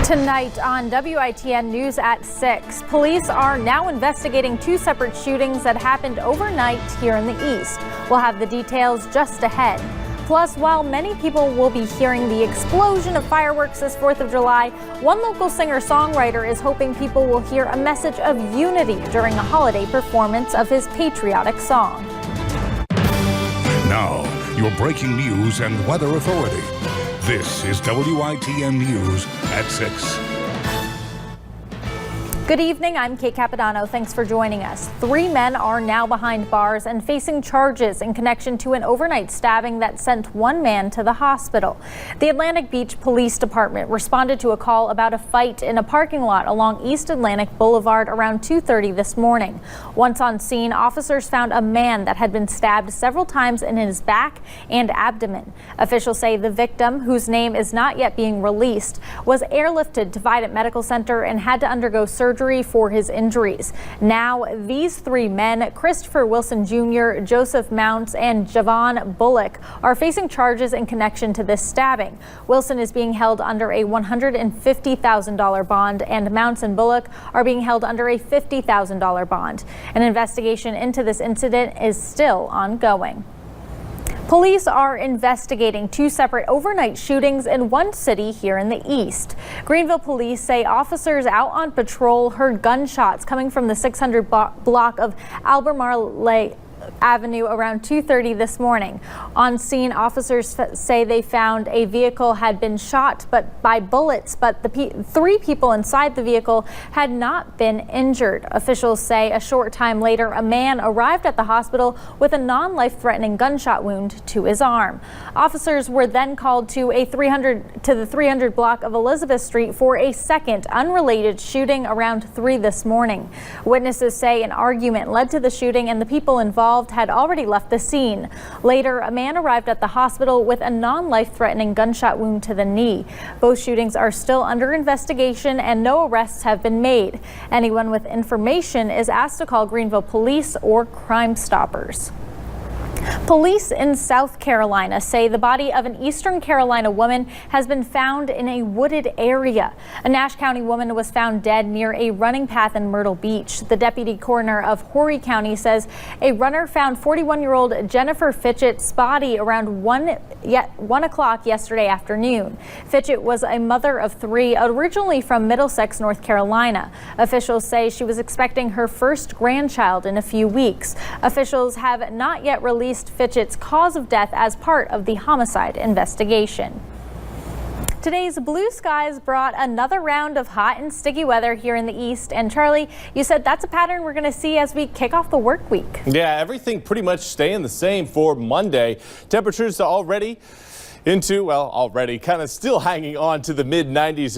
Tonight on WITN News at 6, police are now investigating two separate shootings that happened overnight here in the East. We'll have the details just ahead. Plus, while many people will be hearing the explosion of fireworks this 4th of July, one local singer-songwriter is hoping people will hear a message of unity during a holiday performance of his patriotic song. Now, your breaking news and weather authority. This is WITN News at 6. Good evening, I'm Kate Capodanno. Thanks for joining us. 3 men are now behind bars and facing charges in connection to an overnight stabbing that sent one man to the hospital. The Atlantic Beach Police Department responded to a call about a fight in a parking lot along East Atlantic Boulevard around 2:30 this morning. Once on scene, officers found a man that had been stabbed several times in his back and abdomen. Officials say the victim, whose name is not yet being released, was airlifted to Vidant Medical Center and had to undergo surgery for his injuries. Now, these 3 men, Christopher Wilson Jr., Joseph Mounts, and Javon Bullock, are facing charges in connection to this stabbing. Wilson is being held under a $150,000 bond, and Mounts and Bullock are being held under a $50,000 bond. An investigation into this incident is still ongoing. Police are investigating 2 separate overnight shootings in one city here in the East. Greenville police say officers out on patrol heard gunshots coming from the 600 block of Albemarle Avenue around 2:30 this morning. On scene, officers say they found a vehicle had been shot by bullets, but the 3 people inside the vehicle had not been injured. Officials say a short time later, a man arrived at the hospital with a non-life-threatening gunshot wound to his arm. Officers were then called to the 300 block of Elizabeth Street for a second unrelated shooting around 3 this morning. Witnesses say an argument led to the shooting and the people involved had already left the scene. Later, a man arrived at the hospital with a non-life-threatening gunshot wound to the knee. Both shootings are still under investigation and no arrests have been made. Anyone with information is asked to call Greenville Police or Crime Stoppers. Police in South Carolina say the body of an Eastern Carolina woman has been found in a wooded area. A Nash County woman was found dead near a running path in Myrtle Beach. The deputy coroner of Horry County says a runner found 41-year-old Jennifer Fitchett's body around 1 o'clock yesterday afternoon. Fitchett was a mother of 3, originally from Middlesex, North Carolina. Officials say she was expecting her first grandchild in a few weeks. Officials have not yet released Fitchett's cause of death as part of the homicide investigation. Today's blue skies brought another round of hot and sticky weather here in the East. And Charlie, you said that's a pattern we're going to see as we kick off the work week. Yeah, everything pretty much staying the same for Monday. Temperatures already kind of still hanging on to the mid-90s.